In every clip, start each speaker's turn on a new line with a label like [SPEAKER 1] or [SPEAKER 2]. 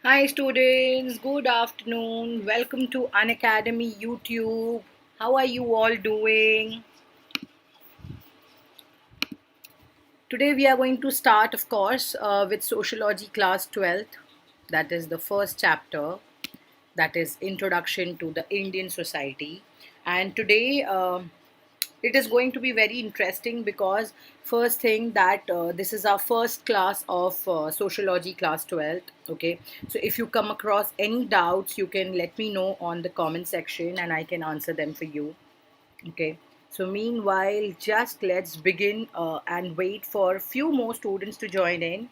[SPEAKER 1] Hi students, good afternoon. Welcome to Unacademy YouTube. How are you all doing? Today we are going to start, of course, with Sociology class 12th. That is the first chapter. That is Introduction to the Indian Society. And today it is going to be very interesting because first thing that this is our first class of Sociology class 12th. Okay, so if you come across any doubts, you can let me know on the comment section and I can answer them for you. Okay, so meanwhile, just let's begin and wait for a few more students to join in.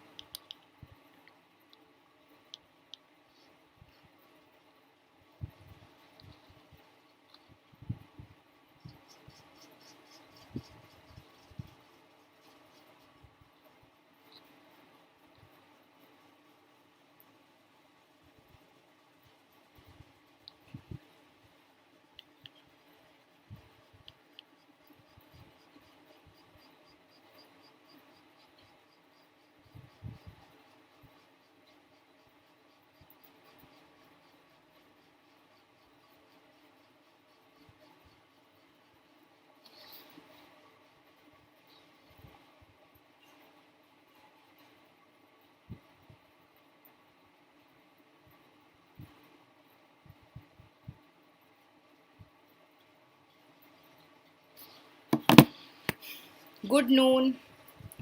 [SPEAKER 1] Good noon,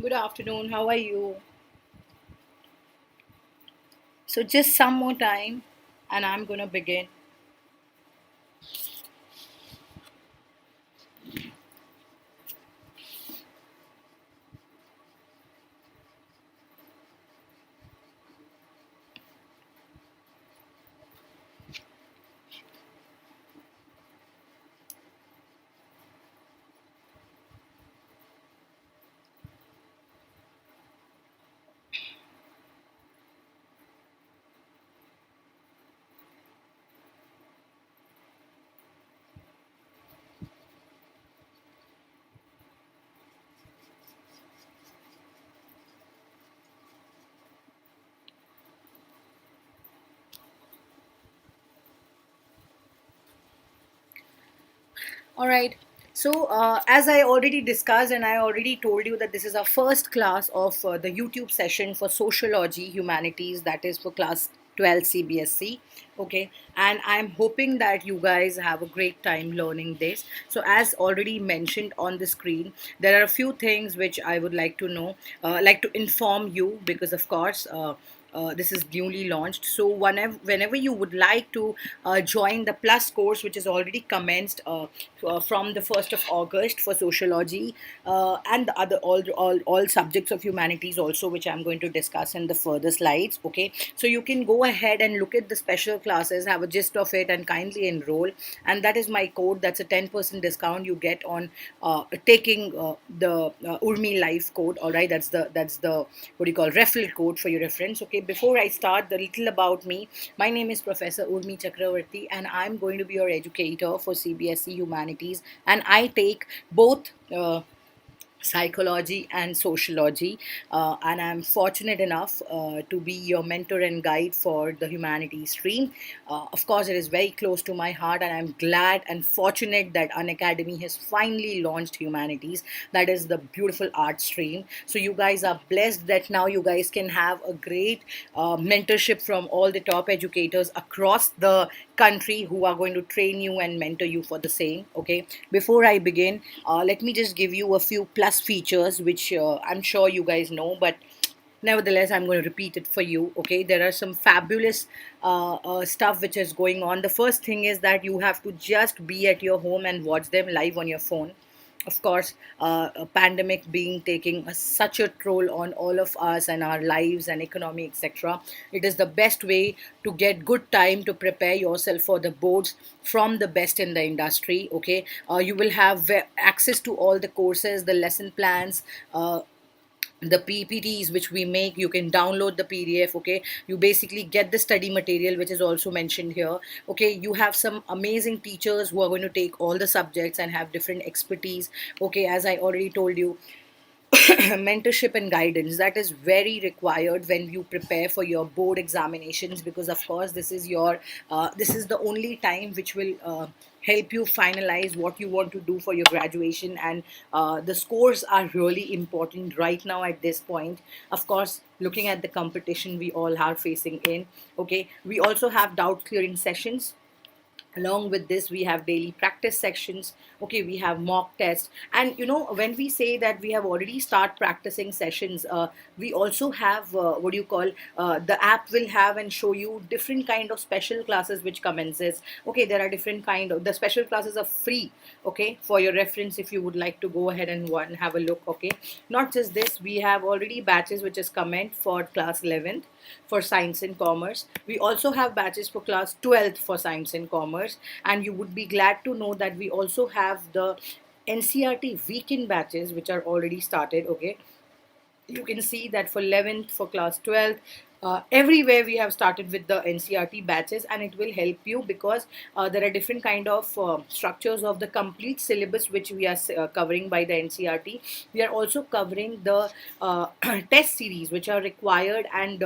[SPEAKER 1] good afternoon, how are you? So just some more time and I'm gonna begin. All right. So, as I already discussed, and I already told you that this is our first class of the YouTube session for Sociology, Humanities, that is for class 12 CBSC. Okay. And I'm hoping that you guys have a great time learning this. So, as already mentioned on the screen, there are a few things which I would like to know, like to inform you, because of course, this is newly launched. So whenever you would like to join the plus course, which is already commenced from the 1st of August for sociology and the other all subjects of humanities also, which I'm going to discuss in the further slides. Okay, so you can go ahead and look at the special classes, have a gist of it, and kindly enroll. And that is my code. That's a 10% discount you get on taking the Urmi Life code. All right, that's the what do you call referral code for your reference. Okay, before I start, the little about me. My name is Professor Urmi Chakravarti, and I'm going to be your educator for CBSE Humanities, and I take both. Psychology and sociology, and I'm fortunate enough to be your mentor and guide for the humanities stream. Of course, it is very close to my heart, and I'm glad and fortunate that Unacademy has finally launched humanities. That is the beautiful art stream. So you guys are blessed that now you guys can have a great mentorship from all the top educators across the country who are going to train you and mentor you for the same. Okay, before I begin, let me just give you a few plus features which I'm sure you guys know, but nevertheless I'm going to repeat it for you. Okay, there are some fabulous stuff which is going on. The first thing is that you have to just be at your home and watch them live on your phone. Of course, a pandemic being taking such a toll on all of us and our lives and economy, etc. It is the best way to get good time to prepare yourself for the boards from the best in the industry. Okay, you will have access to all the courses, the lesson plans, the PPTs which we make. You can download the PDF. Okay, you basically get the study material which is also mentioned here. Okay, you have some amazing teachers who are going to take all the subjects and have different expertise. Okay, as I already told you, mentorship and guidance that is very required when you prepare for your board examinations, because of course this is the only time which will help you finalize what you want to do for your graduation. And the scores are really important right now at this point, of course, looking at the competition we all are facing in. Okay, we also have doubt clearing sessions. Along with this, we have daily practice sections. Okay, we have mock tests. And when we say that we have already start practicing sessions, we also have what do you call, the app will have and show you different kind of special classes which commences. Okay, there are different kind of, the special classes are free. Okay, for your reference, if you would like to go ahead and one have a look. Okay, not just this, we have already batches which is comment for class 11th for science and commerce. We also have batches for class 12th for science and commerce. And you would be glad to know that we also have the NCERT weekend batches which are already started. Okay, you can see that for 11th, for class 12th, everywhere we have started with the NCRT batches, and it will help you because there are different kind of structures of the complete syllabus which we are covering by the NCRT. We are also covering the test series which are required and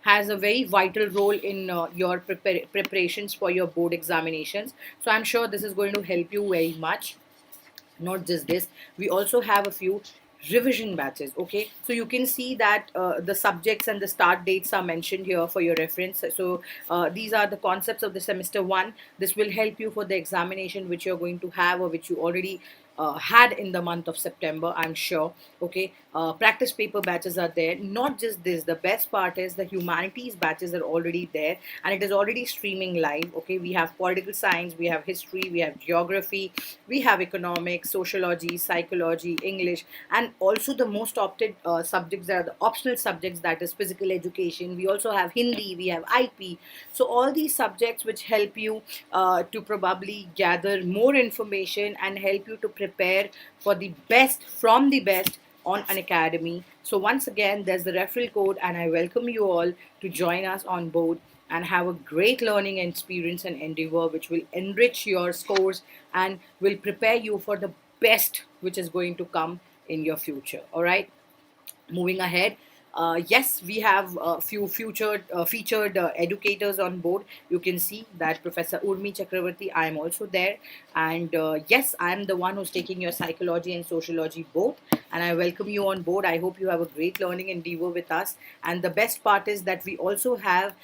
[SPEAKER 1] has a very vital role in your preparations for your board examinations. So I'm sure this is going to help you very much. Not just this, we also have a few revision batches. Okay, so you can see that the subjects and the start dates are mentioned here for your reference. So these are the concepts of the semester one. This will help you for the examination which you're going to have, or which you already had in the month of September, I'm sure. Okay, practice paper batches are there. Not just this, the best part is the humanities batches are already there, and it is already streaming live. Okay, we have political science, we have history, we have geography, we have economics, sociology, psychology, English, and also the most opted subjects that are the optional subjects, that is physical education. We also have Hindi, we have IP. So all these subjects which help you to probably gather more information and help you to prepare for the best from the best on an academy. So once again, there's the referral code, and I welcome you all to join us on board and have a great learning experience and endeavor which will enrich your scores and will prepare you for the best which is going to come in your future. All right, moving ahead. Yes, we have a few featured educators on board. You can see that Professor Urmi Chakravarti, I am also there. And yes, I am the one who's taking your psychology and sociology both. And I welcome you on board. I hope you have a great learning endeavor with us. And the best part is that we also have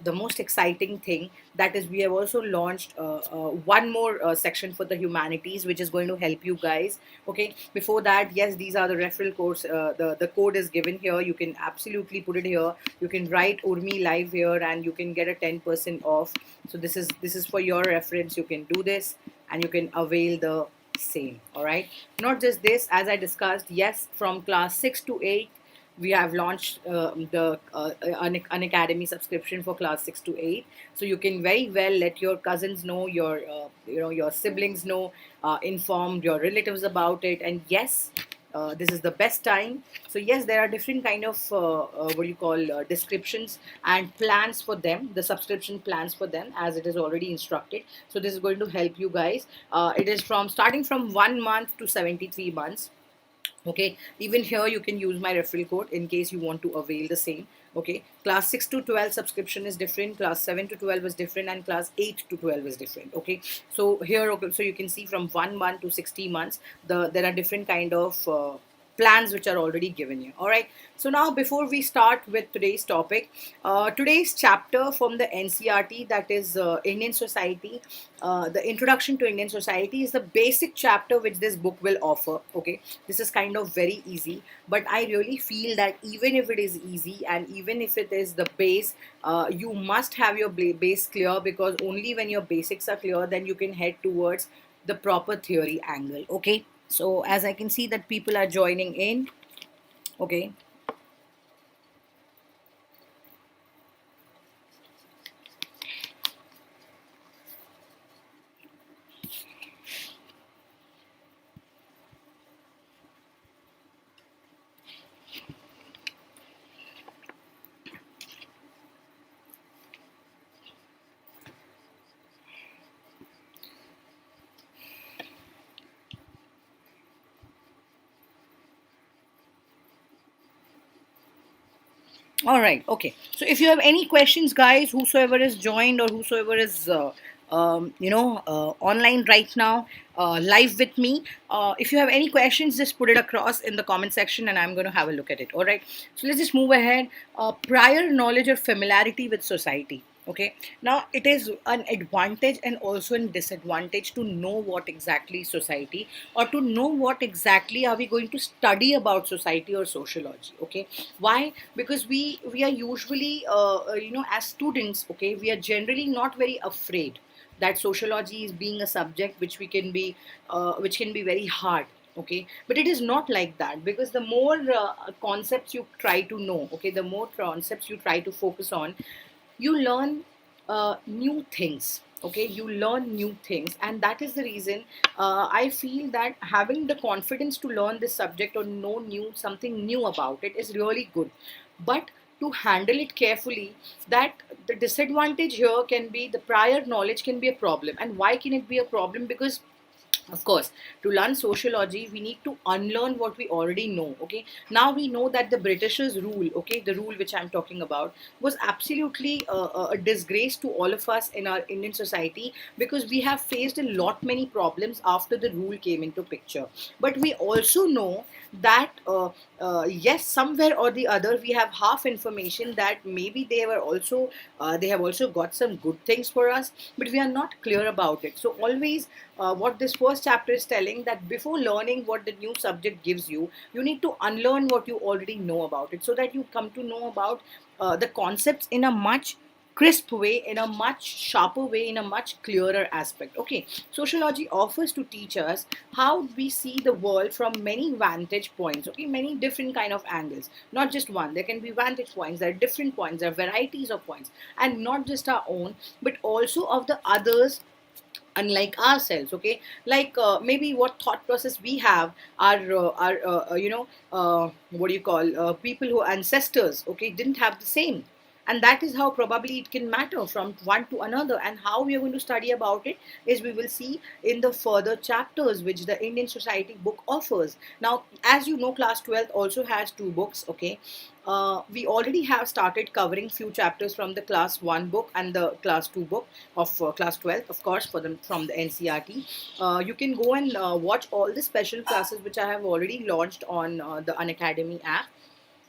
[SPEAKER 1] the most exciting thing, that is we have also launched one more section for the humanities which is going to help you guys. Okay, before that, yes, these are the referral course. The code is given here. You can absolutely put it here. You can write Urmi live here and you can get a 10% off. So this is for your reference. You can do this and you can avail the same. All right, not just this, as I discussed, yes, from class 6 to 8 we have launched the an academy subscription for class 6 to 8. So you can very well let your cousins know, your your siblings know, inform your relatives about it. And yes, this is the best time. So yes, there are different kind of what do you call, descriptions and plans for them, the subscription plans for them, as it is already instructed. So this is going to help you guys. It is from starting from 1 month to 73 months. Okay, even here you can use my referral code in case you want to avail the same. Okay, class 6 to 12 subscription is different, class 7 to 12 is different, and class 8 to 12 is different. Okay, so here, okay, so you can see from 1 month to 60 months, there are different kind of plans which are already given you. All right, so now before we start with today's topic, today's chapter from the NCRT, that is Indian Society, the Introduction to Indian Society, is the basic chapter which this book will offer. Okay, this is kind of very easy, but I really feel that even if it is easy and even if it is the base, you must have your base clear, because only when your basics are clear then you can head towards the proper theory angle. Okay, so as I can see that people are joining in. Okay, All right. Okay. So if you have any questions, guys, whosoever is joined or whosoever is, online right now, live with me, if you have any questions, just put it across in the comment section and I'm going to have a look at it. All right. So let's just move ahead. Prior knowledge or familiarity with society. Okay. Now it is an advantage and also a disadvantage to know what exactly society, or to know what exactly are we going to study about society or sociology. Okay. Why? Because we are usually, as students, okay, we are generally not very afraid that sociology is being a subject which we can be which can be very hard. Okay, but it is not like that, because the more concepts you try to know, okay, the more concepts you try to focus on, you learn new things. Okay, you learn new things, and that is the reason I feel that having the confidence to learn this subject or know new something new about it is really good. But to handle it carefully, that the disadvantage here can be the prior knowledge can be a problem. And why can it be a problem? Because of course, to learn sociology, we need to unlearn what we already know. Okay, now we know that the Britishers' rule, okay, the rule which I'm talking about, was absolutely a disgrace to all of us in our Indian society, because we have faced a lot many problems after the rule came into picture. But we also know that yes, somewhere or the other, we have half information that maybe they have also got some good things for us, but we are not clear about it. So always, what this first chapter is telling, that before learning what the new subject gives you, you need to unlearn what you already know about it, so that you come to know about the concepts in a much crisp way, in a much sharper way, in a much clearer aspect. Okay, sociology offers to teach us how we see the world from many vantage points. Okay, many different kind of angles, not just one. There can be vantage points, there are different points, there are varieties of points, and not just our own, but also of the others unlike ourselves. Okay, like maybe what thought process we have are what do you call, people who ancestors, okay, didn't have the same. And that is how probably it can matter from one to another. And how we are going to study about it is we will see in the further chapters which the Indian Society book offers. Now, as you know, class 12 also has two books. Okay, we already have started covering few chapters from the class 1 book and the class 2 book of class 12, of course, for them from the NCERT. You can go and watch all the special classes which I have already launched on the Unacademy app.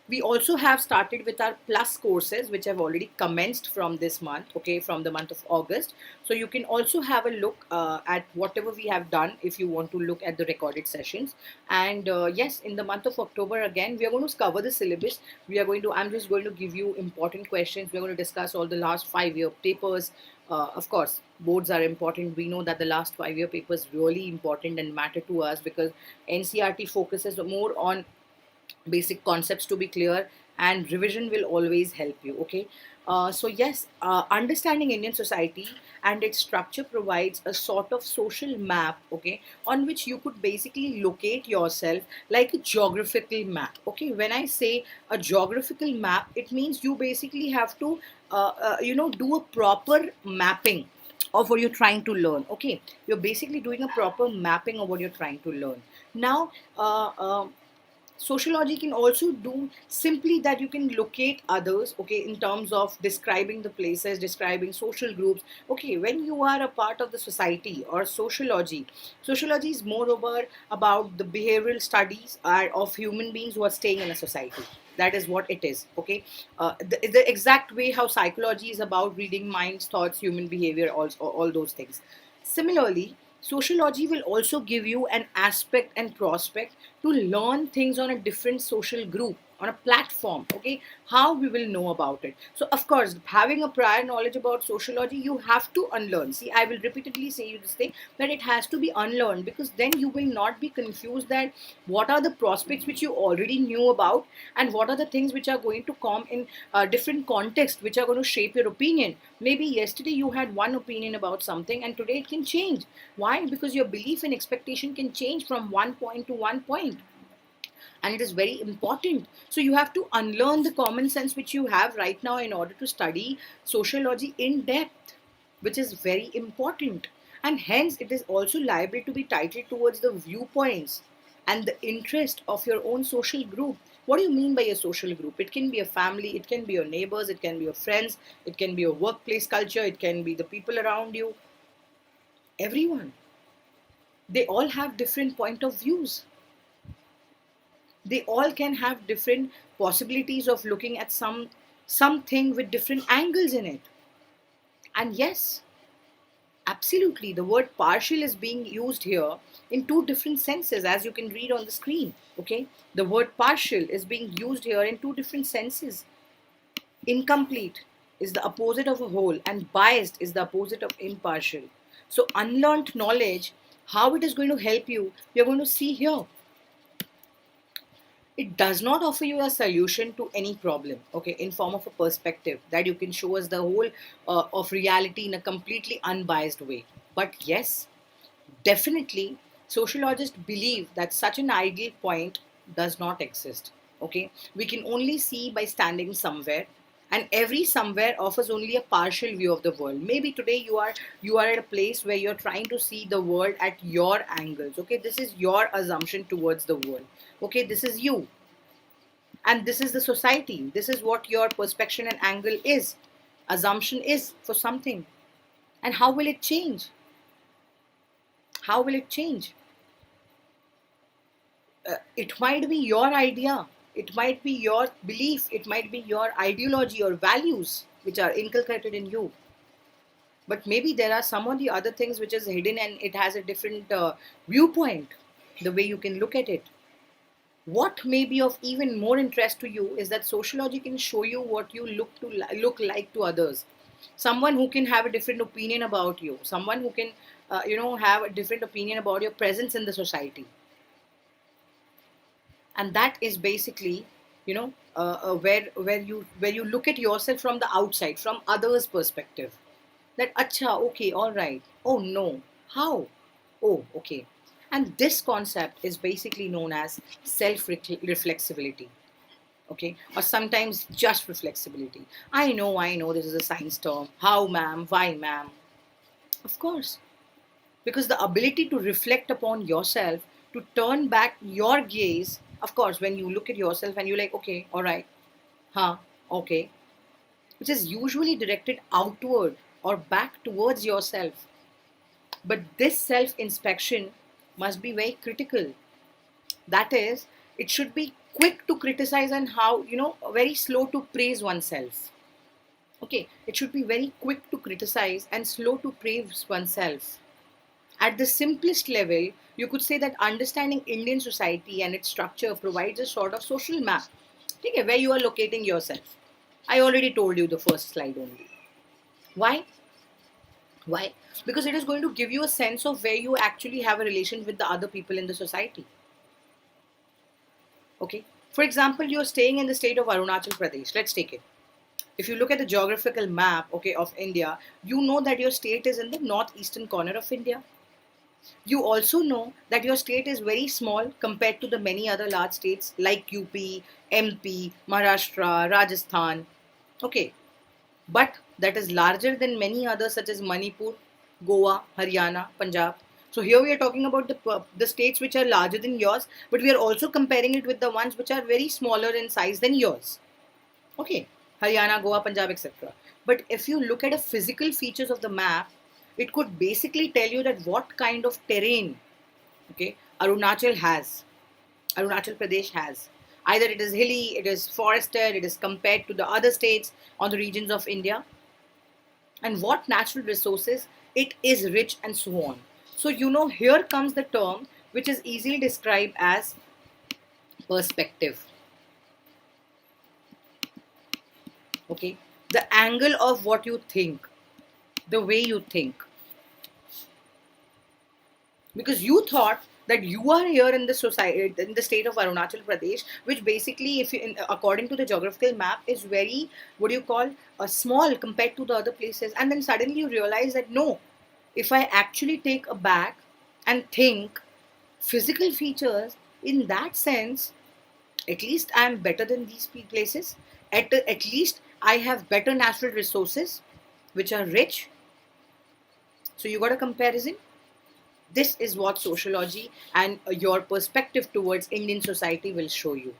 [SPEAKER 1] We also have started with our plus courses which have already commenced from this month, okay, from the month of August. So you can also have a look at whatever we have done if you want to look at the recorded sessions. And yes, in the month of October, again, we are going to cover the syllabus. I'm just going to give you important questions. We're going to discuss all the last 5 year papers. Of course, boards are important. We know that the last 5 year papers really important and matter to us, because NCRT focuses more on basic concepts to be clear, and revision will always help you. Okay, so yes, understanding Indian society and its structure provides a sort of social map, okay, on which you could basically locate yourself, like a geographical map. Okay, when I say a geographical map, it means you basically have to do a proper mapping of what you're trying to learn. Okay, you're basically doing a proper mapping of what you're trying to learn. Now, sociology can also do simply that you can locate others, okay, in terms of describing the places, describing social groups. Okay, when you are a part of the society or sociology is more about the behavioral studies of human beings who are staying in a society. That is what it is. Okay, the exact way how psychology is about reading minds, thoughts, human behavior, all those things. Similarly, sociology will also give you an aspect and prospect to learn things on a different social group, on a platform. Okay, how we will know about it. So of course, having a prior knowledge about sociology, you have to unlearn. See, I will repeatedly say you this thing, that it has to be unlearned, because then you will not be confused that what are the prospects which you already knew about, and what are the things which are going to come in different context, which are going to shape your opinion. Maybe yesterday you had one opinion about something, and today it can change. Why? Because your belief and expectation can change from one point to one point, and it is very important. So you have to unlearn the common sense which you have right now in order to study sociology in depth, which is very important. And hence, it is also liable to be titled towards the viewpoints and the interest of your own social group. What do you mean by a social group? It can be a family, it can be your neighbors, it can be your friends, it can be your workplace culture, it can be the people around you. Everyone. They all have different point of views. They all can have different possibilities of looking at something with different angles in it. And yes, absolutely, the word partial is being used here in two different senses, as you can read on the screen. Okay, the word partial is being used here in two different senses. Incomplete is the opposite of a whole, and biased is the opposite of impartial. So, unlearned knowledge, how it is going to help you, you're going to see here. It does not offer you a solution to any problem, okay, in form of a perspective that you can show us the whole of reality in a completely unbiased way. But yes, definitely, sociologists believe that such an ideal point does not exist. Okay, we can only see by standing somewhere, and every somewhere offers only a partial view of the world. Maybe today you are at a place where you're trying to see the world at your angles. Okay, this is your assumption towards the world. Okay, this is you, and this is the society. This is what your perspective and angle is. Assumption is for something, and how will it change? How will it change? It might be your idea, it might be your belief, it might be your ideology or values which are inculcated in you. But maybe there are some of the other things which is hidden and it has a different viewpoint, the way you can look at it. What may be of even more interest to you is that sociology can show you what you look like to others. Someone who can have a different opinion about you, someone who can have a different opinion about your presence in the society. And that is basically where you look at yourself from the outside, from others perspective, that acha, okay, all right, oh no, how, oh okay. And this concept is basically known as self reflexibility, okay, or sometimes just reflexibility. I know this is a science term. How, ma'am? Why, ma'am? Of course, because the ability to reflect upon yourself, to turn back your gaze, of course, when you look at yourself and you're like, okay, all right, huh, okay, which is usually directed outward or back towards yourself. But this self inspection must be very critical. That is, it should be quick to criticize and how, very slow to praise oneself. Okay, it should be very quick to criticize and slow to praise oneself. At the simplest level, you could say that understanding Indian society and its structure provides a sort of social map, okay, where you are locating yourself. I already told you the first slide only. Why? Why? Because it is going to give you a sense of where you actually have a relation with the other people in the society. Okay. For example, you're staying in the state of Arunachal Pradesh. Let's take it. If you look at the geographical map, okay, of India, you know that your state is in the northeastern corner of India. You also know that your state is very small compared to the many other large states like UP, MP, Maharashtra, Rajasthan. Okay, but that is larger than many others such as Manipur, Goa, Haryana, Punjab. So here we are talking about the states which are larger than yours, but we are also comparing it with the ones which are very smaller in size than yours. Okay, Haryana, Goa, Punjab, etc. But if you look at the physical features of the map, it could basically tell you that what kind of terrain, okay, Arunachal Pradesh has. Either it is hilly, it is forested, it is compared to the other states or the regions of India, and what natural resources it is rich, and so on. So, here comes the term which is easily described as perspective. Okay, the angle of what you think, the way you think. Because you thought that you are here in the society, in the state of Arunachal Pradesh, which basically, if you, according to the geographical map, is very, what do you call, small compared to the other places. And then suddenly you realize that no, if I actually take a back and think physical features, in that sense, at least I am better than these places. At least I have better natural resources, which are rich. So you got a comparison. This is what sociology and your perspective towards Indian society will show you.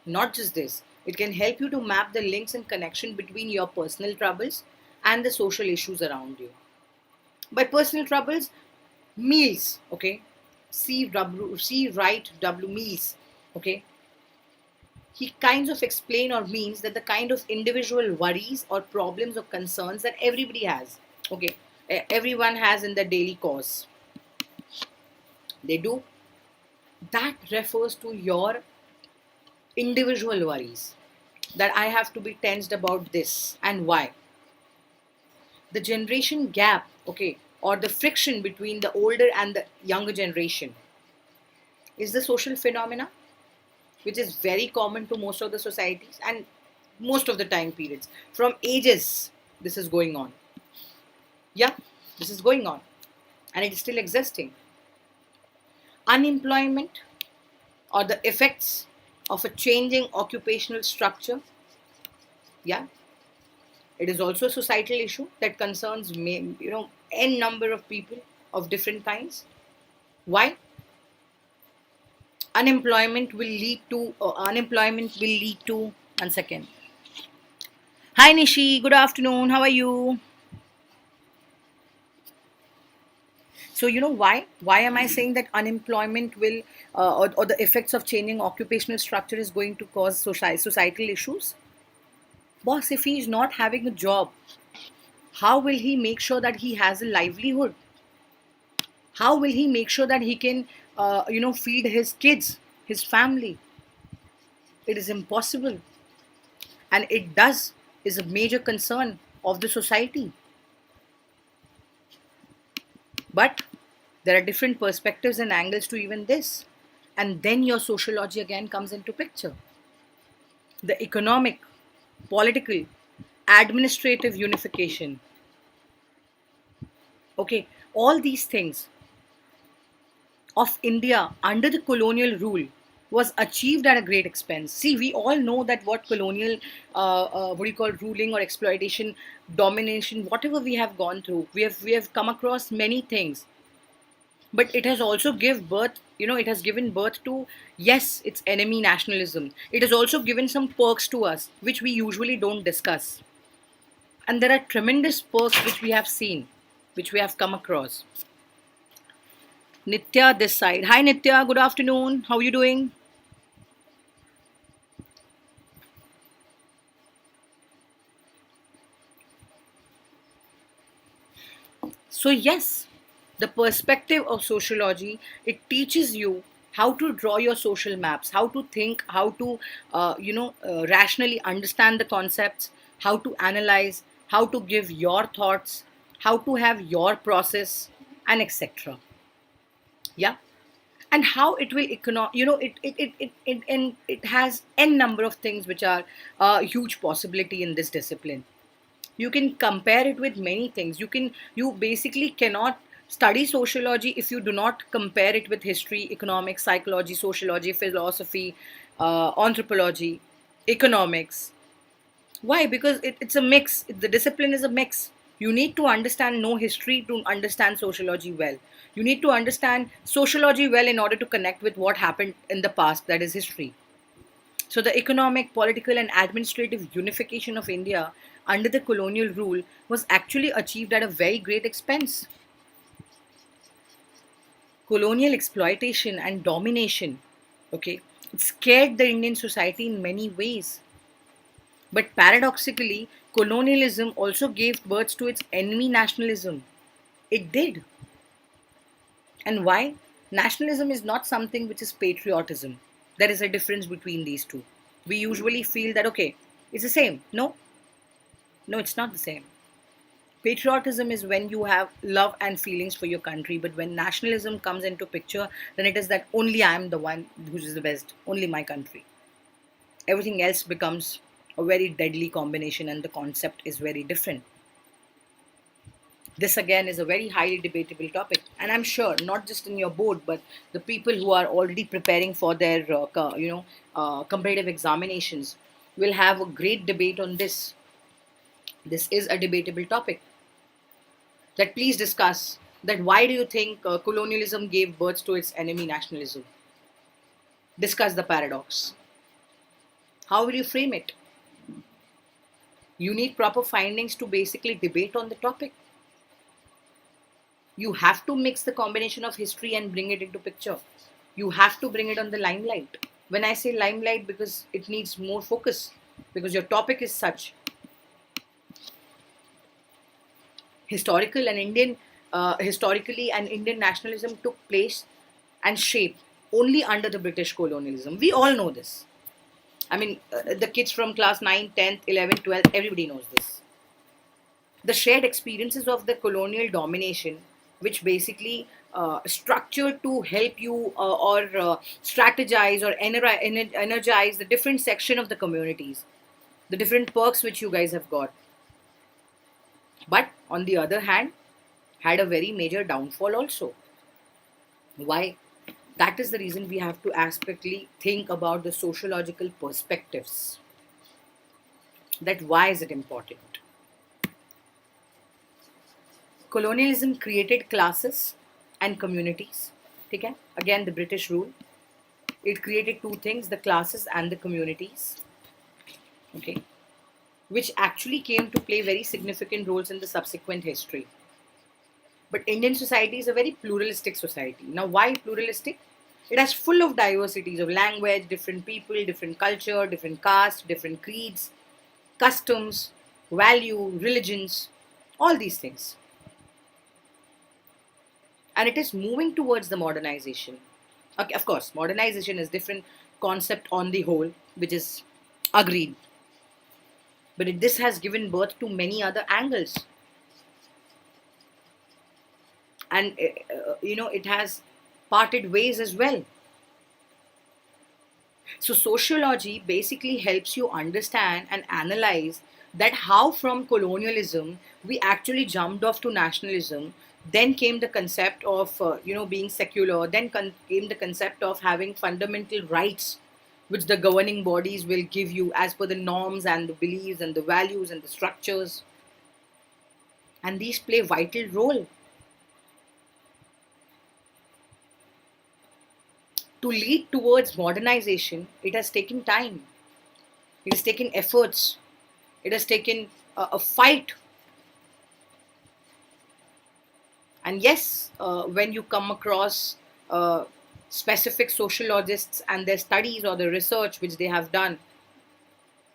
[SPEAKER 1] Not just this, it can help you to map the links and connection between your personal troubles and the social issues around you. By personal troubles, meals, okay? C right W meals, okay? He kinds of explain or means that the kind of individual worries or problems or concerns that everybody has, okay? Everyone has in their daily course. They do. That refers to your individual worries. That I have to be tensed about this and why. The generation gap, okay, or the friction between the older and the younger generation is the social phenomena which is very common to most of the societies and most of the time periods. From ages, this is going on. Yeah, this is going on and it is still existing. Unemployment or the effects of a changing occupational structure. Yeah, it is also a societal issue that concerns n number of people of different kinds. Why? Unemployment will lead to 1 second. Hi Nishi, good afternoon. How are you? So you know why? Why am I saying that unemployment will or the effects of changing occupational structure is going to cause societal issues? Boss, if he is not having a job, how will he make sure that he has a livelihood? How will he make sure that he can, feed his kids, his family? It is impossible, and it does is a major concern of the society. But there are different perspectives and angles to even this, and then your sociology again comes into picture. The economic, political, administrative unification. Okay, all these things of India under the colonial rule was achieved at a great expense. See, we all know that what colonial, what do you call, ruling or exploitation, domination, whatever we have gone through, we have come across many things, but it has also give birth. It has given birth to, yes, it's enemy nationalism. It has also given some perks to us, which we usually don't discuss, and there are tremendous perks which we have seen, which we have come across. Nitya this side. Hi Nitya, good afternoon. How are you doing? So yes, the perspective of sociology, it teaches you how to draw your social maps, how to think, how to rationally understand the concepts, how to analyze, how to give your thoughts, how to have your process, and etc. Yeah, and how it will it has n number of things which are a huge possibility in this discipline. You can compare it with many things. You basically cannot study sociology if you do not compare it with history, economics, psychology, sociology, philosophy, anthropology, economics. Why? Because it's a mix. The discipline is a mix. You need to understand know history to understand sociology well. You need to understand sociology well in order to connect with what happened in the past, that is history. So, the economic, political, and administrative unification of India under the colonial rule was actually achieved at a very great expense. Colonial exploitation and domination, okay, it scared the Indian society in many ways. But paradoxically, colonialism also gave birth to its enemy nationalism. It did. And why? Nationalism is not something which is patriotism. There is a difference between these two. We usually feel that, okay, it's the same. No, no, it's not the same. Patriotism is when you have love and feelings for your country, but when nationalism comes into picture, then it is that only I am the one who is the best, only my country. Everything else becomes a very deadly combination, and the concept is very different. This again is a very highly debatable topic, and I'm sure not just in your board, but the people who are already preparing for their comparative examinations will have a great debate on this. This is a debatable topic. That please discuss that why do you think colonialism gave birth to its enemy nationalism? Discuss the paradox. How will you frame it? You need proper findings to basically debate on the topic. You have to mix the combination of history and bring it into picture. You have to bring it on the limelight. When I say limelight, because it needs more focus, because your topic is such. Historically and Indian nationalism took place and shape only under the British colonialism. We all know this. I mean, the kids from class 9, 10th, 11th, 12th, everybody knows this. The shared experiences of the colonial domination, which basically structured to help you or strategize or energize the different section of the communities, the different perks which you guys have got. But on the other hand, had a very major downfall also. Why? That is the reason we have to aspectly think about the sociological perspectives. That why is it important? Colonialism created classes and communities. Okay? Again, the British rule. It created two things, the classes and the communities. Okay? Which actually came to play very significant roles in the subsequent history. But Indian society is a very pluralistic society. Now, why pluralistic? It has full of diversities of language, different people, different culture, different caste, different creeds, customs, value, religions, all these things. And it is moving towards the modernization. Okay, of course, modernization is different concept on the whole, which is agreed. But this has given birth to many other angles. And, it has parted ways as well. So sociology basically helps you understand and analyze that how from colonialism we actually jumped off to nationalism. Then came the concept of being secular. Then came the concept of having fundamental rights, which the governing bodies will give you as per the norms and the beliefs and the values and the structures. And these play vital role. To lead towards modernization, it has taken time. It has taken efforts. It has taken a fight. And yes, when you come across specific sociologists and their studies or the research which they have done,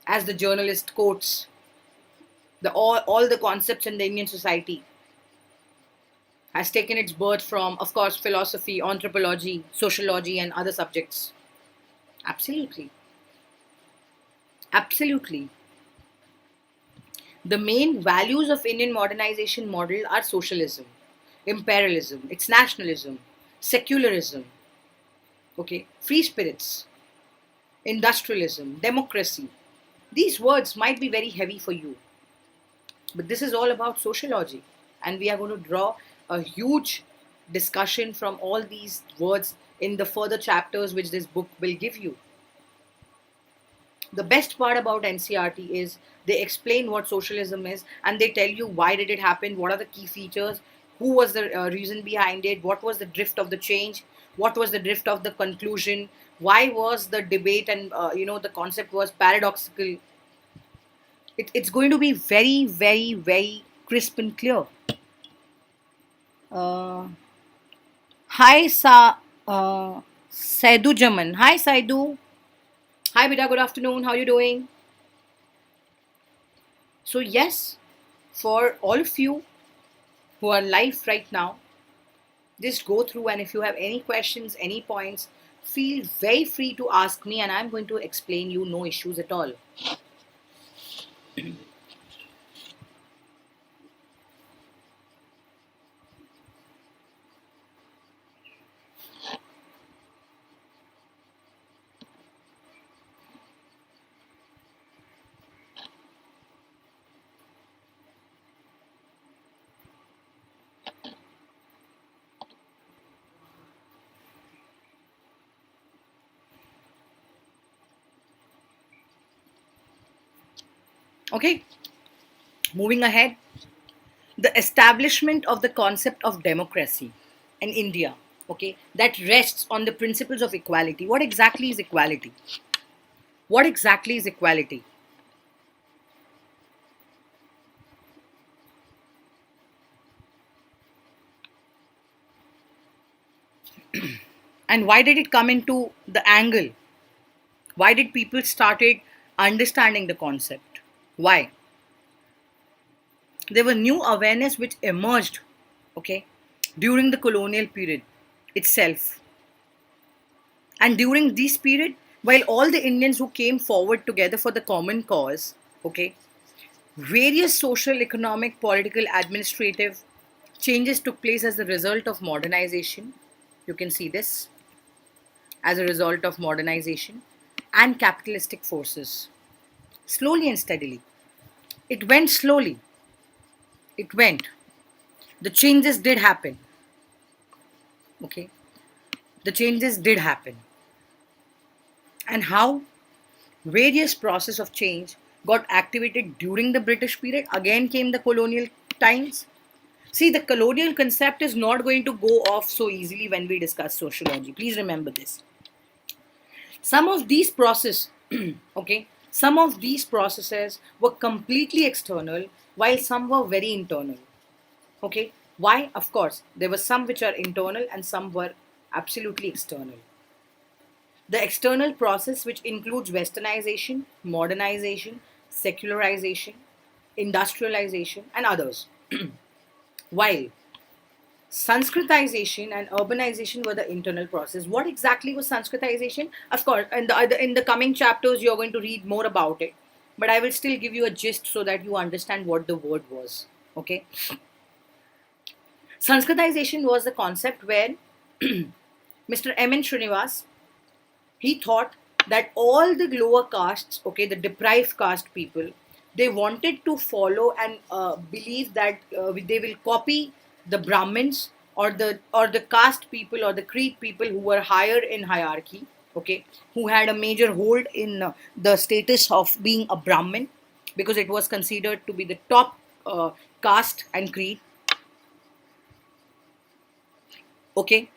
[SPEAKER 1] as the journalist quotes, all the concepts in the Indian society has taken its birth from, of course, philosophy, anthropology, sociology, and other subjects. Absolutely. Absolutely. The main values of Indian modernization model are socialism, imperialism, it's nationalism, secularism, okay, free spirits, industrialism, democracy. These words might be very heavy for you, but this is all about sociology, and we are going to draw a huge discussion from all these words in the further chapters which this book will give you. The best part about NCERT is they explain what socialism is and they tell you why did it happen, what are the key features, who was the reason behind it, what was the drift of the change, what was the drift of the conclusion, why was the debate and the concept was paradoxical. It's going to be very, very, very crisp and clear. Uh, Hi, Saidu Jaman. Hi, Saidu. Hi, Bida. Good afternoon. How are you doing? So, yes, for all of you who are live right now, just go through, and if you have any questions, any points, feel very free to ask me, and I'm going to explain you, no issues at all. Okay, moving ahead. The establishment of the concept of democracy in India, okay, that rests on the principles of equality. What exactly is equality? What exactly is equality? And why did it come into the angle? Why did people started understanding the concept? Why? There were new awareness which emerged, okay, during the colonial period itself. And during this period, while all the Indians who came forward together for the common cause, okay, various social, economic, political, administrative changes took place as a result of modernization. You can see this as a result of modernization and capitalistic forces. Slowly and steadily. It went slowly. It went. The changes did happen. Okay. The changes did happen. And how various process of change got activated during the British period. Again came the colonial times. See, the colonial concept is not going to go off so easily when we discuss sociology. Please remember this. Some of these process, okay, some of these processes were completely external, while some were very internal. Okay, why? Of course, there were some which are internal and some were absolutely external. The external process, which includes westernization, modernization, secularization, industrialization, and others. While Sanskritization and urbanization were the internal process. What exactly was Sanskritization? Of course, in the coming chapters, you're going to read more about it. But I will still give you a gist so that you understand what the word was. Okay. Sanskritization was the concept where Mr. M. N. Srinivas, he thought that all the lower castes, okay, the deprived caste people, they wanted to follow and believe that they will copy the Brahmins or the caste people or the creed people who were higher in hierarchy, okay, who had a major hold in the status of being a Brahmin, because it was considered to be the top caste and creed, okay.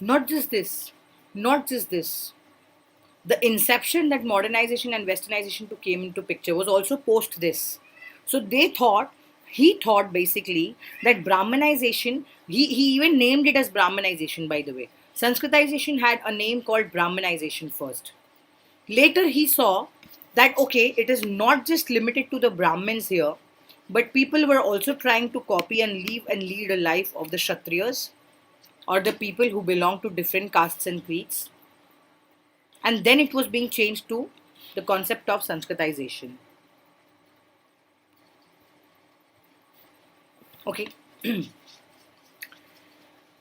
[SPEAKER 1] Not just this, not just this. The inception that modernization and westernization to came into picture was also post this. So he thought basically that Brahmanization, he even named it as Brahmanization, by the way. Sanskritization had a name called Brahmanization first. Later he saw that okay, it is not just limited to the Brahmins here, but people were also trying to copy and live and lead a life of the Kshatriyas or the people who belong to different castes and creeds. And then it was being changed to the concept of Sanskritization. Okay.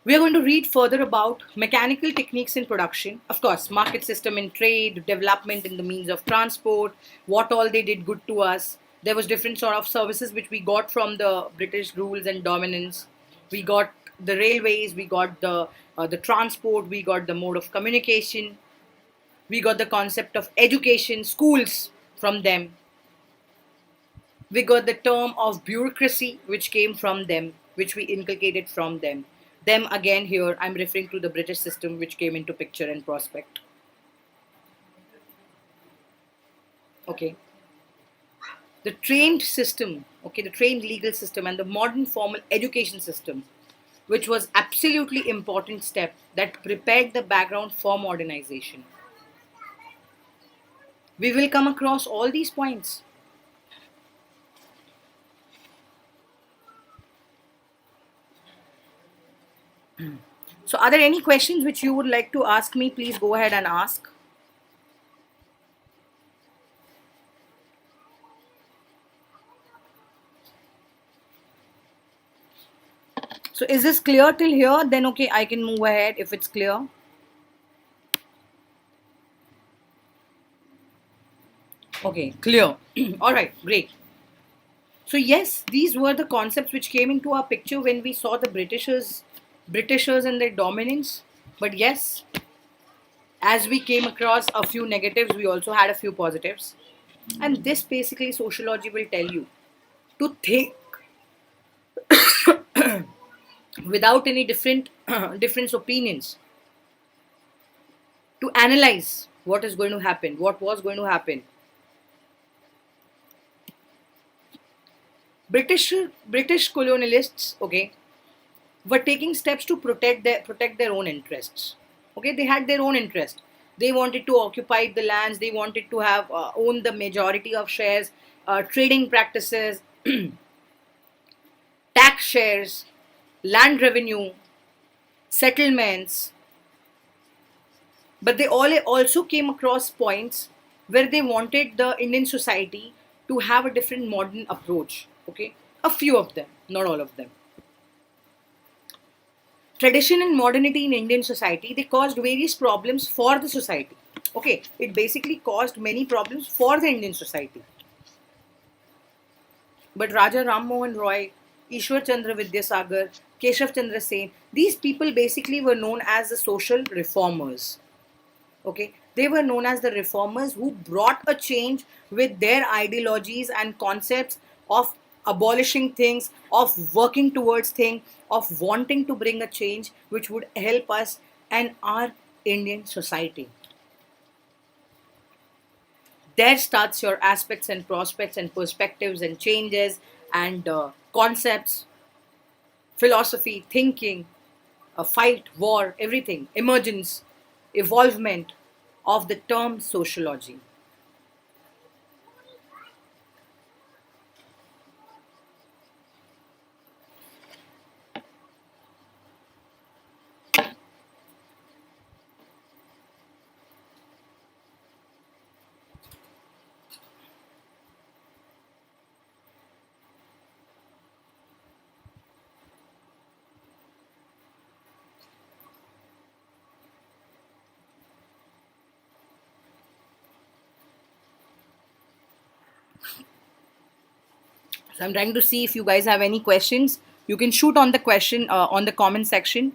[SPEAKER 1] We are going to read further about mechanical techniques in production, of course, market system in trade, development in the means of transport, what all they did good to us. There was different sort of services which we got from the British rules and dominance. We got the railways, we got the transport, we got the mode of communication, we got the concept of education, schools from them. We got the term of bureaucracy, which came from them, which we inculcated from them. Them again here, I'm referring to the British system, which came into picture and prospect. Okay. The trained system, okay, the trained legal system and the modern formal education system, which was absolutely important step that prepared the background for modernization. We will come across all these points. So, are there any questions which you would like to ask me? Please go ahead and ask. So, is this clear till here? Then, okay, I can move ahead if it's clear. Okay, clear. All right, great. So yes, these were the concepts which came into our picture when we saw the Britishers and their dominance. But yes, as we came across a few negatives, we also had a few positives. And this basically sociology will tell you to think without any different opinions, to analyze what is going to happen, what was going to happen. British colonialists, okay, were taking steps to protect their own interests. Okay, they had their own interest. They wanted to occupy the lands. They wanted to have own the majority of shares, trading practices, tax shares, land revenue, settlements. But they all also came across points where they wanted the Indian society to have a different modern approach. Okay, a few of them, not all of them. Tradition and modernity in Indian society, they caused various problems for the society. Okay, it basically caused many problems for the Indian society. But Raja Ram Mohan Roy, Ishwar Chandra Vidyasagar, Keshav Chandra Sen, these people basically were known as the social reformers. Okay, they were known as the reformers who brought a change with their ideologies and concepts of abolishing things, of working towards things, of wanting to bring a change which would help us and our Indian society. There starts your aspects and prospects and perspectives and changes and concepts, philosophy, thinking, a fight, war, everything, emergence, evolvement of the term sociology. So I'm trying to see if you guys have any questions. You can shoot on the question on the comment section,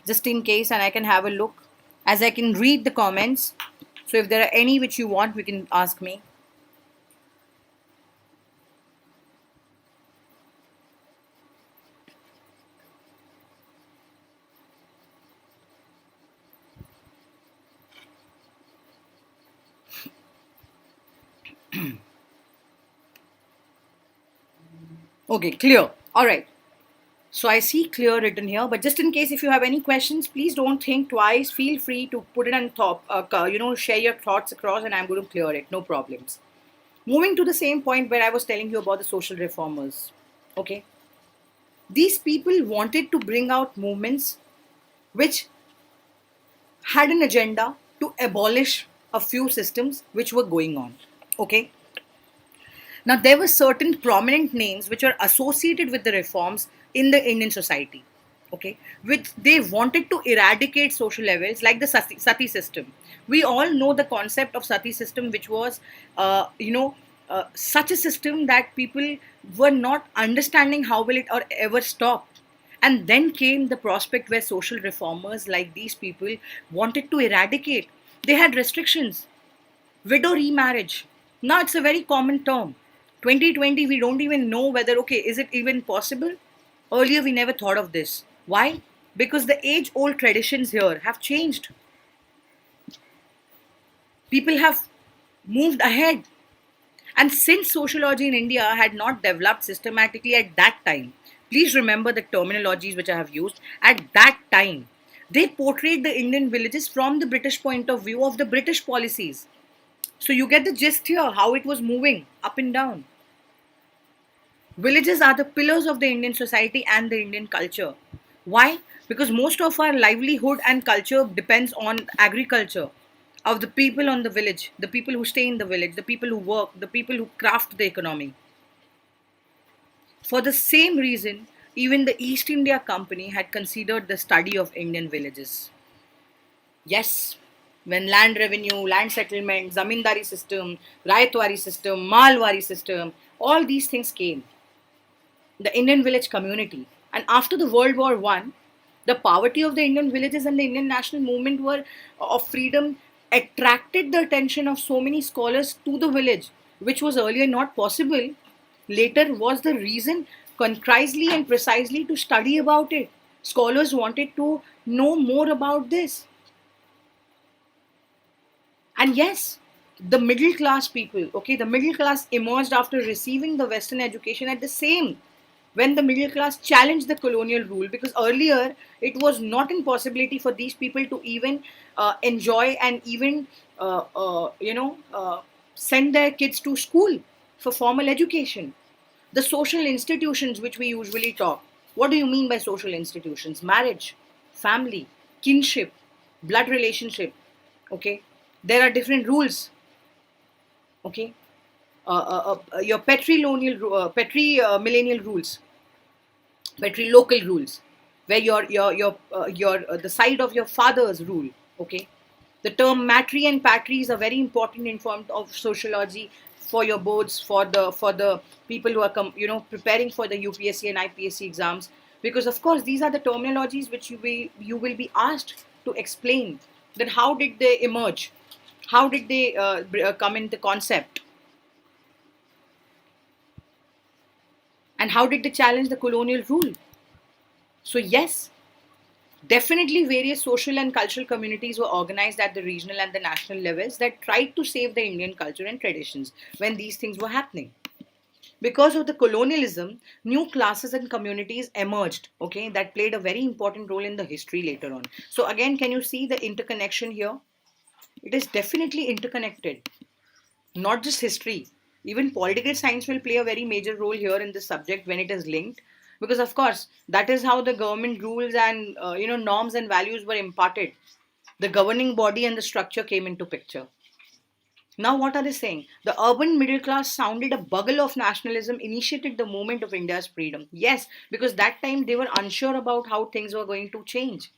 [SPEAKER 1] just in case, and I can have a look as I can read the comments. So if there are any which you want, we can ask me. Okay, clear. All right. So I see clear written here, but just in case if you have any questions, please don't think twice. Feel free to put it on top, share your thoughts across, and I'm going to clear it. No problems. Moving to the same point where I was telling you about the social reformers. Okay, these people wanted to bring out movements which had an agenda to abolish a few systems which were going on. Okay, now there were certain prominent names which were associated with the reforms in the Indian society. Okay, which they wanted to eradicate social levels like the sati system. We all know the concept of sati system, which was, such a system that people were not understanding how will it or ever stop. And then came the prospect where social reformers like these people wanted to eradicate. They had restrictions. Widow remarriage. Now it's a very common term. 2020, we don't even know whether, okay, is it even possible? Earlier, we never thought of this. Why? Because the age old traditions here have changed. People have moved ahead. And since sociology in India had not developed systematically at that time, please remember the terminologies which I have used. At that time, they portrayed the Indian villages from the British point of view of the British policies. So you get the gist here, how it was moving up and down. Villages are the pillars of the Indian society and the Indian culture. Why? Because most of our livelihood and culture depends on agriculture of the people on the village, the people who stay in the village, the people who work, the people who craft the economy. For the same reason, even the East India Company had considered the study of Indian villages. Yes, when land revenue, land settlement, zamindari system, rayatwari system, malwari system, all these things came, the Indian village community. And after the World War One, the poverty of the Indian villages and the Indian national movement were of freedom attracted the attention of so many scholars to the village, which was earlier not possible. Later was the reason concisely and precisely to study about it. Scholars wanted to know more about this. And yes, the middle class people, okay, the middle class emerged after receiving the Western education at the same when the middle class challenged the colonial rule, because earlier it was not in possibility for these people to even enjoy and even send their kids to school for formal education. The social institutions which we usually talk, what do you mean by social institutions? Marriage, family, kinship, blood relationship, okay, there are different rules, okay, your petri millennial rules, local rules, where your the side of your father's rule, okay. The term matri and patri is a very important in form of sociology for your boards, for the people who are preparing for the UPSC and IPSC exams, because of course these are the terminologies which you will be asked to explain that how did they emerge, how did they come into concept, and how did they challenge the colonial rule. So yes, definitely, various social and cultural communities were organized at the regional and the national levels that tried to save the Indian culture and traditions when these things were happening. Because of the colonialism, new classes and communities emerged, okay, that played a very important role in the history later on. So, again, can you see the interconnection here? It is definitely interconnected, not just history. Even political science will play a very major role here in this subject when it is linked, because of course that is how the government rules and norms and values were imparted. The governing body and the structure came into picture. Now what are they saying? The urban middle class sounded a bugle of nationalism, initiated the movement of India's freedom. Yes, because that time they were unsure about how things were going to change.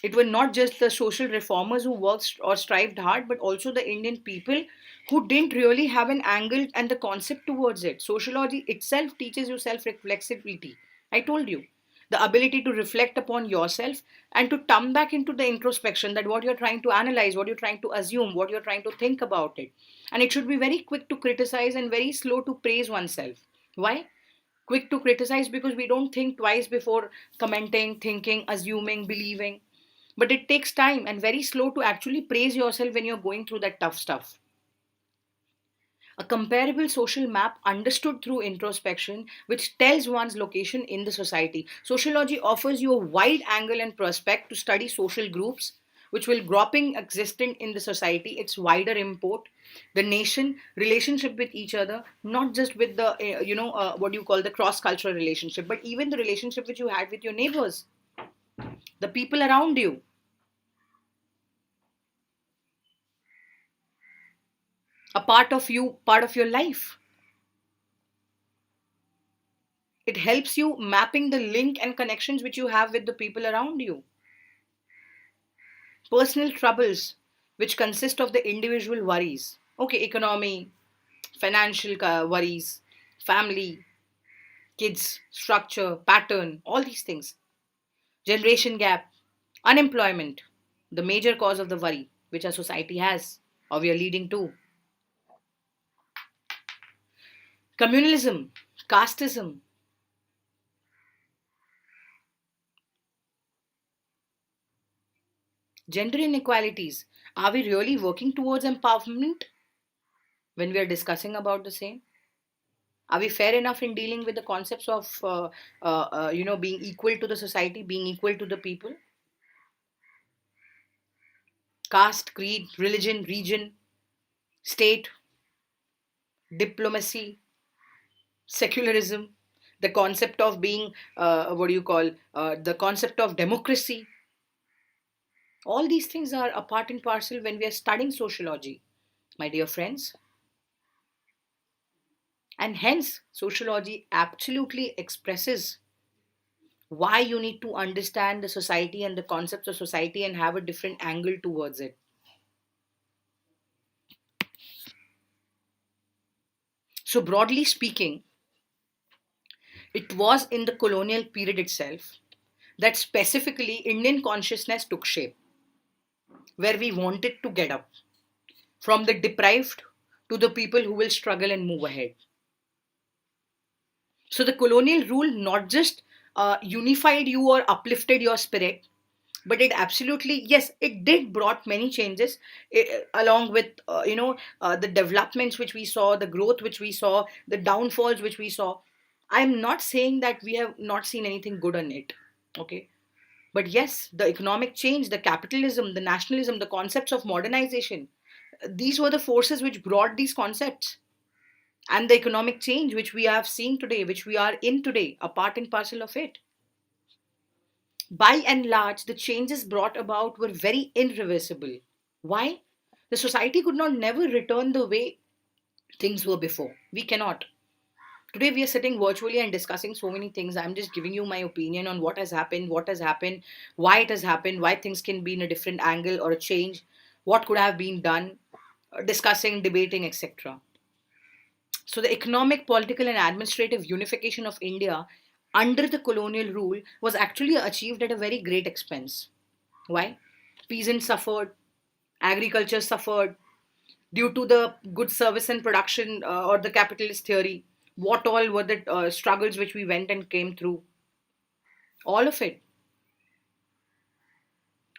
[SPEAKER 1] It were not just the social reformers who worked or strived hard, but also the Indian people who didn't really have an angle and the concept towards it. Sociology itself teaches you self reflexivity. I told you. The ability to reflect upon yourself and to come back into the introspection, that what you're trying to analyze, what you're trying to assume, what you're trying to think about it. And it should be very quick to criticize and very slow to praise oneself. Why? Quick to criticize because we don't think twice before commenting, thinking, assuming, believing. But it takes time and very slow to actually praise yourself when you're going through that tough stuff. A comparable social map understood through introspection, which tells one's location in the society. Sociology offers you a wide angle and perspective to study social groups, which will grouping existing in the society, its wider import, the nation, relationship with each other, not just with the, what you call the cross cultural relationship, but even the relationship which you had with your neighbors, the people around you, a part of you, part of your life. It helps you mapping the link and connections which you have with the people around you. Personal troubles, which consist of the individual worries. Okay, economy, financial worries, family, kids, structure, pattern, all these things. Generation gap, unemployment, the major cause of the worry which our society has or we are leading to. Communalism, casteism, gender inequalities. Are we really working towards empowerment when we are discussing about the same? Are we fair enough in dealing with the concepts of being equal to the society, being equal to the people? Caste, creed, religion, region, state, diplomacy, secularism, the concept of being what do you call the concept of democracy. All these things are a part and parcel when we are studying sociology, my dear friends. And hence sociology absolutely expresses why you need to understand the society and the concepts of society and have a different angle towards it. So, broadly speaking, it was in the colonial period itself that specifically Indian consciousness took shape, where we wanted to get up from the deprived to the people who will struggle and move ahead. So, the colonial rule not just unified you or uplifted your spirit, but it absolutely, yes, it did brought many changes, along with the developments which we saw, the growth which we saw, the downfalls which we saw. I'm not saying that we have not seen anything good on it, okay, but yes, the economic change, the capitalism, the nationalism, the concepts of modernization, these were the forces which brought these concepts, and the economic change which we have seen today, which we are in today, a part and parcel of it. By and large, the changes brought about were very irreversible. Why? The society could not never return the way things were before. We cannot. Today we are sitting virtually and discussing so many things. I'm just giving you my opinion on what has happened, why it has happened, why things can be in a different angle or a change, what could have been done, discussing, debating, etc. So the economic, political, and administrative unification of India under the colonial rule was actually achieved at a very great expense. Why? Peasants suffered, agriculture suffered due to the good service and production, or the capitalist theory. What all were the struggles which we went and came through? All of it,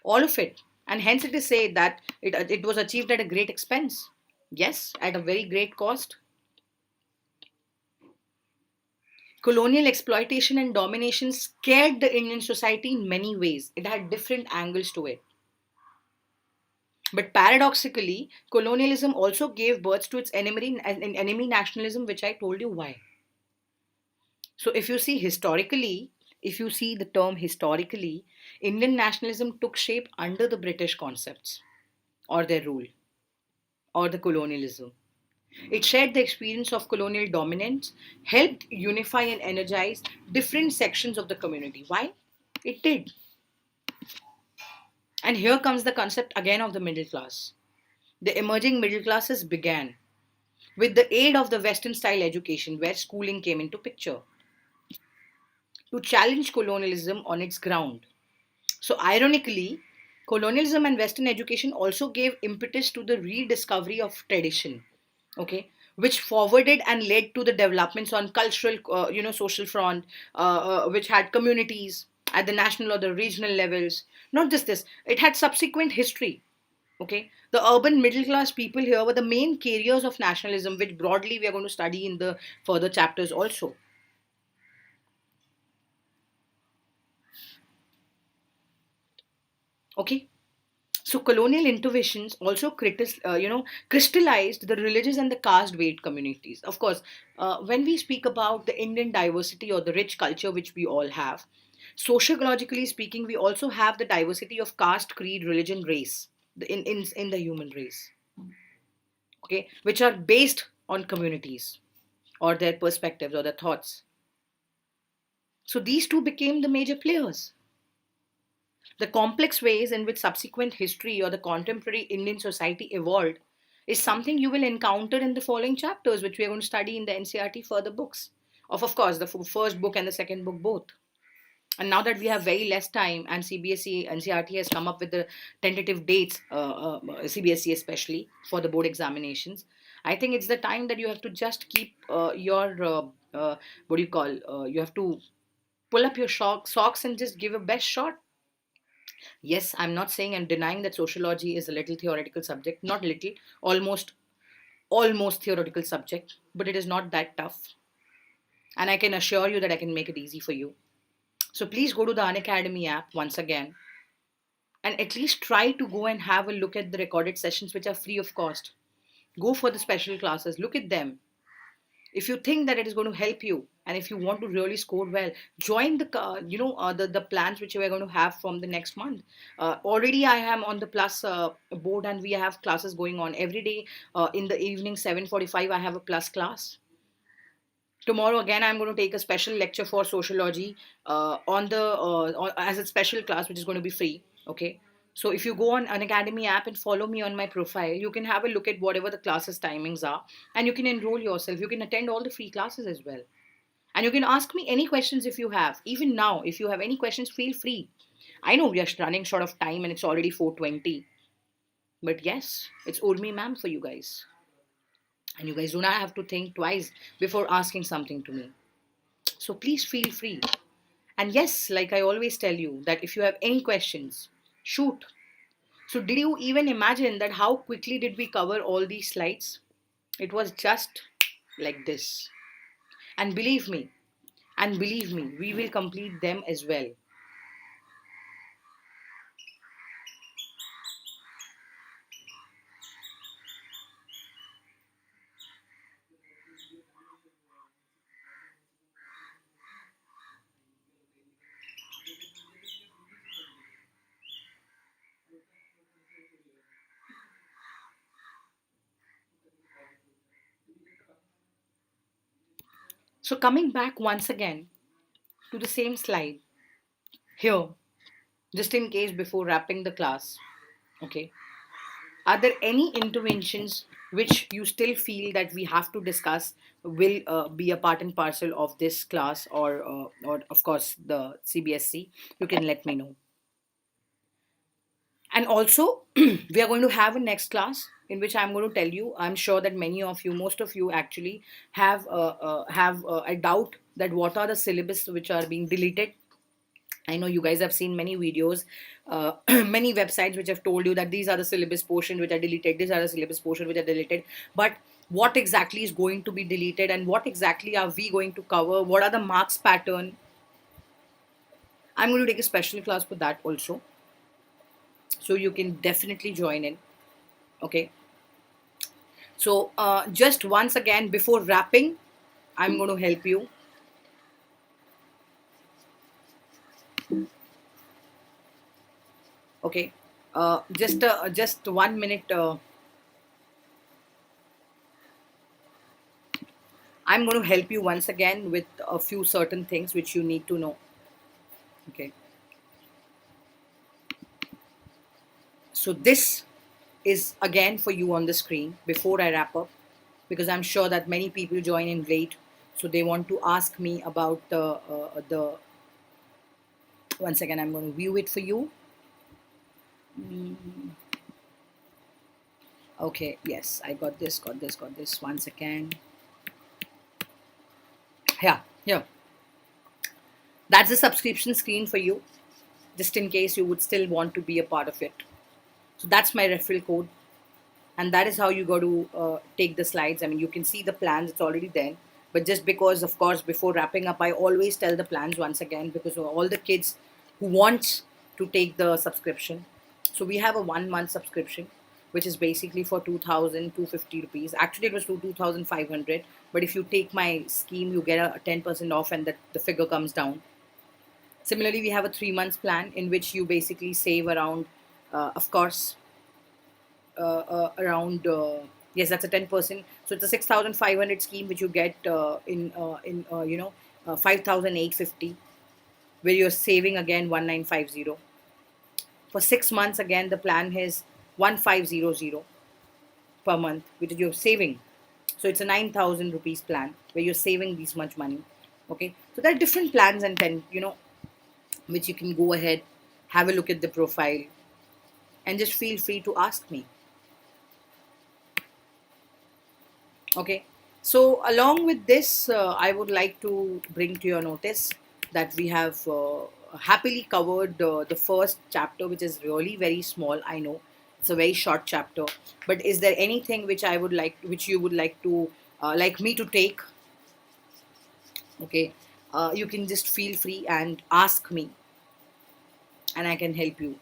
[SPEAKER 1] all of it. And hence it is said that it was achieved at a great expense. Yes, at a very great cost. Colonial exploitation and domination scared the Indian society in many ways. It had different angles to it. But paradoxically, colonialism also gave birth to its enemy nationalism, which I told you why. So, if you see historically, if you see the term historically, Indian nationalism took shape under the British concepts or their rule or the colonialism. It shared the experience of colonial dominance, helped unify and energize different sections of the community. Why? It did. And here comes the concept again of the middle class. The emerging middle classes began with the aid of the Western style education, where schooling came into picture, to challenge colonialism on its ground. So, ironically, colonialism and Western education also gave impetus to the rediscovery of tradition, okay, which forwarded and led to the developments on cultural, social front, which had communities at the national or the regional levels. Not just this, it had subsequent history. Okay, the urban middle class people here were the main carriers of nationalism, which broadly we are going to study in the further chapters also. Okay, so colonial interventions also crystallized the religious and the caste-based communities. Of course, when we speak about the Indian diversity or the rich culture which we all have, sociologically speaking, we also have the diversity of caste, creed, religion, race in the human race. Okay, which are based on communities or their perspectives or their thoughts. So these two became the major players. The complex ways in which subsequent history or the contemporary Indian society evolved is something you will encounter in the following chapters, which we are going to study in the NCERT further books. Of course, the first book and the second book both. And now that we have very less time, and CBSE NCERT has come up with the tentative dates, CBSE especially for the board examinations, I think it's the time that you have to just keep your what do you call? You have to pull up your socks and just give a best shot. Yes, I'm not saying and denying that sociology is a little theoretical subject, not little, almost almost theoretical subject, but it is not that tough. And I can assure you that I can make it easy for you. So please go to the Unacademy app once again and at least try to go and have a look at the recorded sessions which are free of cost. Go for the special classes, look at them. If you think that it is going to help you and if you want to really score well, join the plans which we are going to have from the next month. Already I am on the plus board and we have classes going on every day. In the evening 7:45 I have a plus class. Tomorrow again, I'm going to take a special lecture for sociology as a special class, which is going to be free. Okay. So if you go on an Academy app and follow me on my profile, you can have a look at whatever the classes timings are, and you can enroll yourself. You can attend all the free classes as well. And you can ask me any questions if you have. Even now, if you have any questions, feel free. I know we are running short of time and it's already 4:20. But yes, it's Urmi ma'am for you guys. And you guys do not have to think twice before asking something to me. So please feel free. And yes, like I always tell you, that if you have any questions, shoot. So did you even imagine that how quickly did we cover all these slides? It was just like this. And believe me, we will complete them as well. So coming back once again to the same slide here, just in case before wrapping the class, okay, are there any interventions which you still feel that we have to discuss will be a part and parcel of this class, or of course the CBSC? You can let me know. And also, we are going to have a next class in which I'm going to tell you. I'm sure that many of you, most of you actually have a doubt that what are the syllabus which are being deleted. I know you guys have seen many videos, many websites which have told you that these are the syllabus portions which are deleted, these are the syllabus portions which are deleted. But what exactly is going to be deleted and what exactly are we going to cover? What are the marks pattern? I'm going to take a special class for that also. So you can definitely join in. Okay. So just once again, before wrapping, I'm going to help you. Okay. Just 1 minute. I'm going to help you once again with a few certain things which you need to know. Okay. So this is again for you on the screen before I wrap up, because I'm sure that many people join in late, so they want to ask me about the. Once again, I'm going to view it for you. Okay. Yes, I got this. Got this. Got this. Once again. Yeah. Yeah. That's the subscription screen for you, just in case you would still want to be a part of it. So that's my referral code, and that is how you got to take the slides. I mean, you can see the plans; it's already there. But just because, of course, before wrapping up, I always tell the plans once again, because of all the kids who want to take the subscription. So we have a 1 month subscription, which is basically for 2,250 rupees. Actually, it was 2,500. But if you take my scheme, you get a 10% off, and that the figure comes down. Similarly, we have a 3 months plan in which you basically save around, of course, around yes, that's a 10%. So it's a 6,500 scheme which you get in 5,850, where you're saving again 1,950 for 6 months. Again, the plan is 1,500 per month, which is you're saving. So it's a 9,000 rupees plan where you're saving this much money. Okay, so there are different plans, and then which you can go ahead, have a look at the profile, and just feel free to ask me. Okay. So along with this, I would like to bring to your notice that we have happily covered the first chapter, which is really very small. I know it's a very short chapter, but is there anything which which you would like to, like me to take? Okay. You can just feel free and ask me, and I can help you.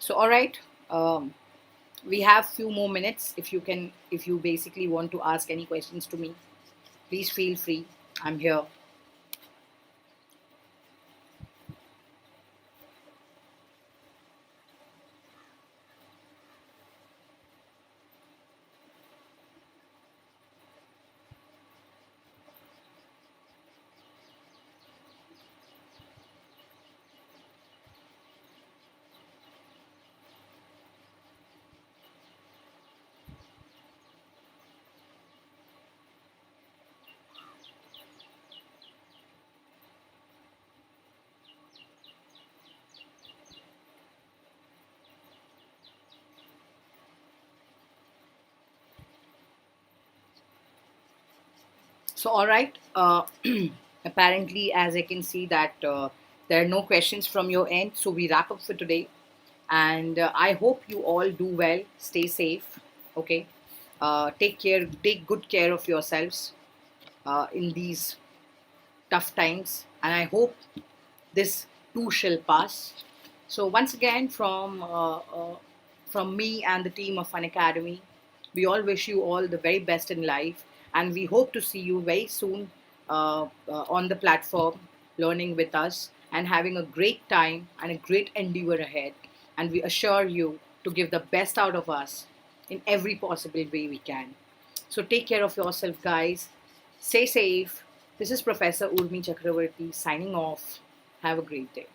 [SPEAKER 1] So, all right, um, we have few more minutes. If you basically want to ask any questions to me, please feel free. I'm here. So, all right. Apparently, as I can see that there are no questions from your end, so we wrap up for today. And I hope you all do well. Stay safe. Okay. Take care. Take good care of yourselves in these tough times. And I hope this too shall pass. So once again, from me and the team of Fun Academy, we all wish you all the very best in life, and we hope to see you very soon on the platform, learning with us and having a great time and a great endeavor ahead. And we assure you to give the best out of us in every possible way we can. So take care of yourself, guys. Stay safe. This is Professor Urmi Chakravarti signing off. Have a great day.